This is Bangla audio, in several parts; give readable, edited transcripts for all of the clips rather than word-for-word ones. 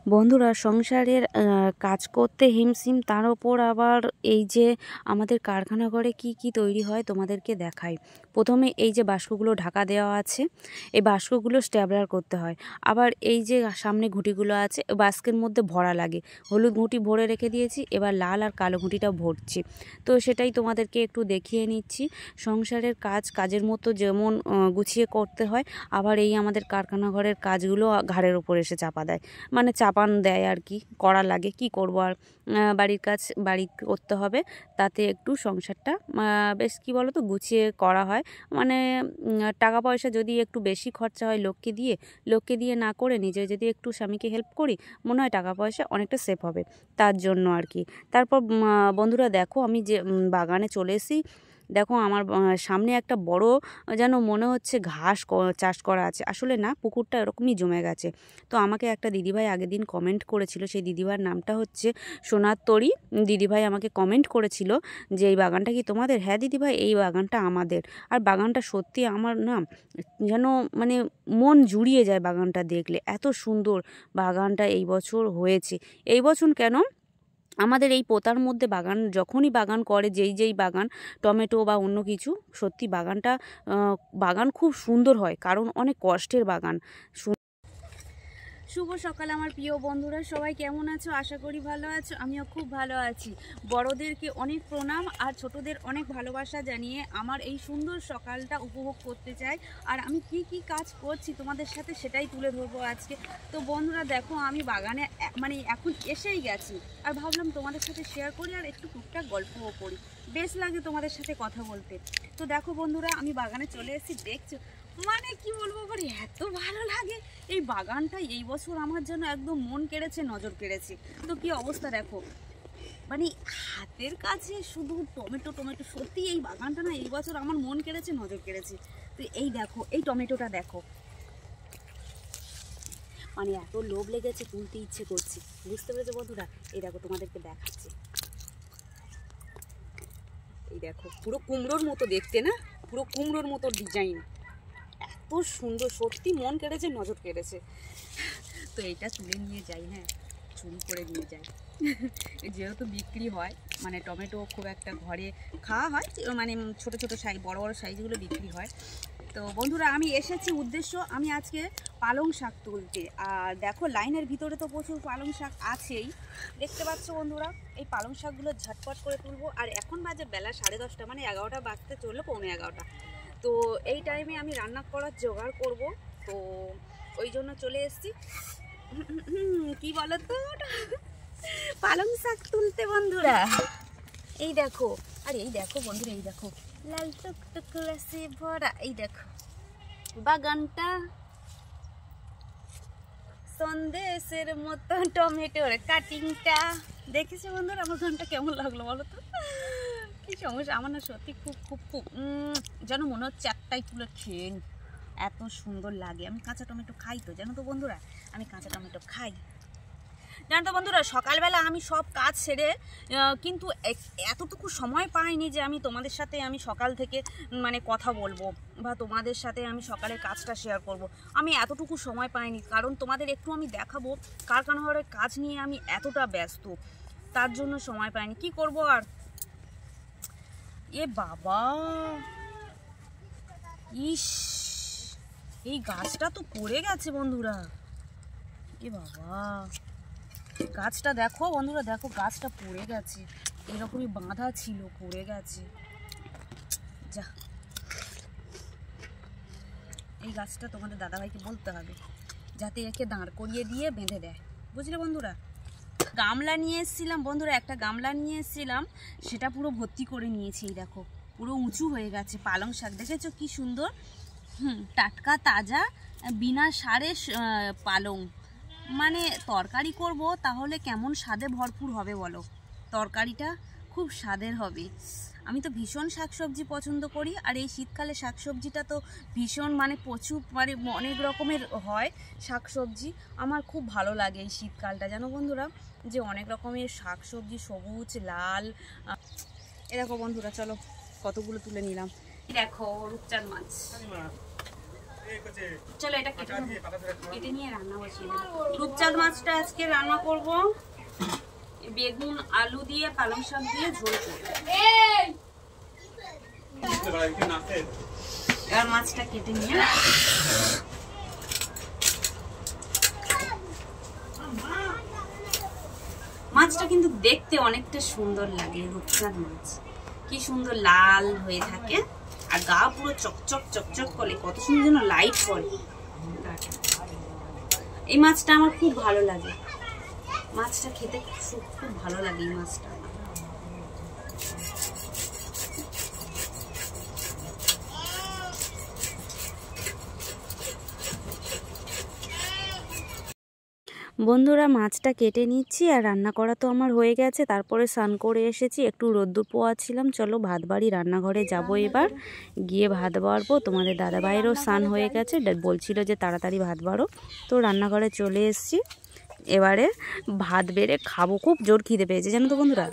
বন্ধুরা সংসারের কাজ করতে হিমশিম, তার ওপর আবার এই যে আমাদের কারখানা ঘরে কি কি তৈরি হয় তোমাদেরকে দেখাই। প্রথমে এই যে বাস্কগুলো ঢাকা দেওয়া আছে, এই বাস্কগুলো স্ট্যাবলার করতে হয়। আবার এই যে সামনে ঘুঁটিগুলো আছে, বাস্কের মধ্যে ভরা লাগে। হলুদ ঘুঁটি ভরে রেখে দিয়েছি, এবার লাল আর কালো ঘুঁটিটা ভরছি। তো সেটাই তোমাদেরকে একটু দেখিয়ে নিচ্ছি। সংসারের কাজের মতো যেমন গুছিয়ে করতে হয়, আবার এই আমাদের কারখানা ঘরের কাজগুলো ঘাড়ের ওপর এসে চাপা দেয়, মানে চাপান দেয় আর কি, করা লাগে। কি করব আর, বাড়ির কাজ বাড়ি করতে হবে, তাতে একটু সংসারটা বেশ কি বলো তো গুছিয়ে করা হয়। মানে টাকা পয়সা যদি একটু বেশি খরচা হয় লোককে দিয়ে না করে নিজে যদি একটু স্বামীকে হেল্প করি, মনে হয় টাকা পয়সা অনেকটা সেভ হবে, তার জন্য আর কি। তারপর বন্ধুরা দেখো, আমি যে বাগানে চলে এসেছি। দেখো আমার সামনে একটা বড়, যেন মনে হচ্ছে ঘাস চাষ করা আছে, আসলে না, পুকুরটা এরকমই জমে গেছে। তো আমাকে একটা দিদিভাই আগের দিন কমেন্ট করেছিল, সেই দিদিভাইয়ের নামটা হচ্ছে সোনার তরী। দিদিভাই আমাকে কমেন্ট করেছিল যে এই বাগানটা কি তোমাদের? হ্যাঁ দিদিভাই, এই বাগানটা আমাদের। আর বাগানটা সত্যি আমার না যেন মানে মন জুড়িয়ে যায় বাগানটা দেখলে, এত সুন্দর বাগানটা এই বছর হয়েছে। এই বছর কেন, আমাদের এই পোতার মধ্যে বাগান যখনই বাগান করে, যেই বাগান টমেটো বা অন্য কিছু, সত্যি বাগান খুব সুন্দর হয়, কারণ অনেক কষ্টের বাগান। শুভ সকাল আমার প্রিয় বন্ধুরা, সবাই কেমন আছো? আশা করি ভালো আছো, আমিও খুব ভালো আছি। বড়দেরকে অনেক প্রণাম আর ছোটদের অনেক ভালোবাসা জানিয়ে আমার এই সুন্দর সকালটা উপভোগ করতে চাই। আর আমি কি কাজ করছি তোমাদের সাথে সেটাই তুলে ধরবো আজকে। তো বন্ধুরা দেখো, আমি বাগানে মানে এখন এসেই গেছি, আর ভাবলাম তোমাদের সাথে শেয়ার করি আর একটু টুকটাক গল্পও করি, বেশ লাগে তোমাদের সাথে কথা বলতে। তো দেখো বন্ধুরা, আমি বাগানে চলে এসেছি, দেখছো মানে কি বলবো, আবার এত ভালো লাগে এই বাগানটা। এই বছর আমার জন্য একদম মন কেড়েছে, নজর কেড়েছে। তো কি অবস্থা দেখো, মানে হাতের কাছে শুধু টমেটো, সত্যি এই বাগানটা না এই বছর আমার মন কেড়েছে, নজর কেড়েছে। তো এই দেখো, এই টমেটোটা দেখো, মানে এত লোভ লেগেছে, তুলতে ইচ্ছে করছে, বুঝতে পেরেছো বন্ধুরা? এই দেখো তোমাদেরকে দেখাচ্ছি, এই দেখো পুরো কুমড়োর মতো দেখতে না, পুরো কুমড়োর মতো ডিজাইন, এত সুন্দর, সত্যি মন কেড়েছে, নজর কেড়েছে। তো এইটা তুলে নিয়ে যাই, হ্যাঁ চুরি করে নিয়ে যাই যেহেতু বিক্রি হয়, মানে টমেটো খুব একটা ঘরে খাওয়া হয়, মানে ছোট সাইজ, বড় সাইজগুলো বিক্রি হয়। তো বন্ধুরা আমি এসেছি উদ্দেশ্য, আমি আজকে পালং শাক তুলতে। আর দেখো লাইনের ভিতরে তো প্রচুর পালং শাক আছেই, দেখতে পাচ্ছ বন্ধুরা। এই পালং শাকগুলো ঝটপট করে তুলবো। আর এখন বাজে বেলা 10:30, মানে 11টা বাজতে চললো, 11:45। তো এই টাইমে আমি রান্না করার জোগাড় করব, তো ওই জন্য চলে এসেছি। কি বলো তো, পালং শাক তুলতে বন্ধুরা। এই দেখো, আর এই দেখো বন্ধুরা, এই দেখো লাল টুকটুক রাশি ভরা, এই দেখো বাগানটা সন্দেশের মতো, টমেটোর কাটিংটা দেখেছো বন্ধুরা? আমার গানটা কেমন লাগলো বলো তো? কি সমস্যা, আমার না সত্যি খুব খুব খুব যেন মনে হচ্ছে একটাই তুলে খেয়ে নি, এত সুন্দর লাগে। আমি কাঁচা টমেটো খাই তো, জানো তো বন্ধুরা, আমি কাঁচা টমেটো খাই, জানো তো বন্ধুরা। সকালবেলা আমি সব কাজ সেরে কিন্তু এতটুকু সময় পাইনি যে আমি তোমাদের সাথে আমি সকাল থেকে মানে কথা বলবো বা তোমাদের সাথে আমি সকালের কাজটা শেয়ার করব। আমি এতটুকু সময় পাইনি, কারণ তোমাদের একটু আমি দেখাবো কারখানা ঘরের কাজ নিয়ে আমি এতটা ব্যস্ত, তার জন্য সময় পাইনি। কি করব আর, এ বাবা, ইস, এই গাছটা তো পড়ে গেছে বন্ধুরা, এ বাবা, গাছটা দেখো বন্ধুরা, দেখো গাছটা পড়ে গেছে, এরকমই বাঁধা ছিল, পড়ে গেছে। যা, এই গাছটা তোমাদের দাদাভাইকে বলতে হবে যাতে একে দাঁড় করিয়ে দিয়ে বেঁধে দেয়, বুঝলে বন্ধুরা। গামলা নিয়ে এসেছিলাম বন্ধুরা, একটা গামলা নিয়ে এসেছিলাম, সেটা পুরো ভর্তি করে নিয়েছি। এই দেখো পুরো উঁচু হয়ে গেছে। পালং শাক দেখেছো কি সুন্দর, টাটকা তাজা বিনা সারে পালং, মানে তরকারি করব তাহলে কেমন স্বাদে ভরপুর হবে বলো, তরকারিটা খুব স্বাদের হবে। আমি তো ভীষণ শাকসবজি পছন্দ করি, আর এই শীতকালে শাকসবজিটা তো ভীষণ মানে প্রচুর, মানে অনেক রকমের হয় শাকসবজি, আমার খুব ভালো লাগে এই শীতকালটা, জানো বন্ধুরা, যে অনেক রকমের শাকসবজি, সবুজ লাল। এ দেখো বন্ধুরা, চলো কতগুলো তুলে নিলাম। দেখো রূপচাঁদ মাছ, চলো এটা কেটে নিয়ে রান্না বসিয়ে দেব। রূপচাঁদ মাছটা আজকে রান্না করব বেগুন আলু দিয়ে পালং শাক দিয়ে ঝোল করব। এবার মাছটা কেটে নিয়ে মাছটা কিন্তু দেখতে অনেকটা সুন্দর লাগে। রূপচাঁদ মাছ কি সুন্দর লাল হয়ে থাকে আর গা পুরো চকচক চকচক করে, কত সুন্দর যেন লাইট করে। এই মাছটা আমার খুব ভালো লাগে, মাছটা খেতে খুব ভালো লাগে এই মাছটা। বন্ধুরা মাছটা কেটে নিচ্ছি আর রান্না করা তো আমার হয়ে গেছে। তারপরে স্নান করে এসেছি, একটু রোদ্দুর পোয়াচ্ছিলাম। চলো ভাত বাড়ি রান্নাঘরে যাব, এবার গিয়ে ভাত বাড়বো। তোমাদের দাদাভাইয়েরও স্নান হয়ে গেছে, বলছিল যে তাড়াতাড়ি ভাত বাড়ো, তো রান্নাঘরে চলে এসেছি। এবারে ভাত বেড়ে খাবো, খুব জোর খিদে পেয়েছে জানো তো বন্ধুরা।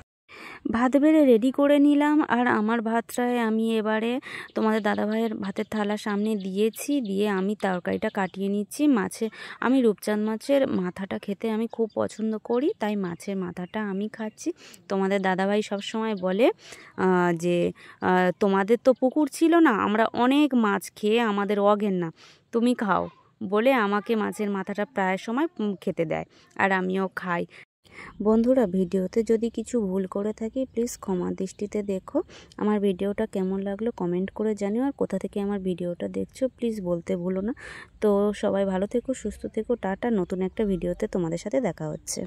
ভাত বেড়ে রেডি করে নিলাম আর আমার ভাতটায় আমি এবারে তোমাদের দাদাভাইয়ের ভাতের থালা সামনে দিয়েছি, দিয়ে আমি তরকারিটা কাটিয়ে নিচ্ছি। আমি রূপচাঁদ মাছের মাথাটা খেতে আমি খুব পছন্দ করি, তাই মাছের মাথাটা আমি খাচ্ছি। তোমাদের দাদাভাই সবসময় বলে যে তোমাদের তো পুকুর ছিল না, আমরা অনেক মাছ খেয়ে আমাদের অজ্ঞান না, তুমি খাও বলে আমাকে মাছের মাথাটা প্রায় সময় খেতে দেয় আর আমিও খাই। বন্ধুরা ভিডিওতে যদি কিছু ভুল করে থাকি প্লিজ ক্ষমা দৃষ্টিতে দেখো। আমার ভিডিওটা কেমন লাগলো কমেন্ট করে জানিও, আর কোথা থেকে আমার ভিডিওটা দেখছো প্লিজ বলতে ভুলো না। তো সবাই ভালো থেকো, সুস্থ থেকো, টাটা। নতুন একটা ভিডিওতে তোমাদের সাথে দেখা হচ্ছে।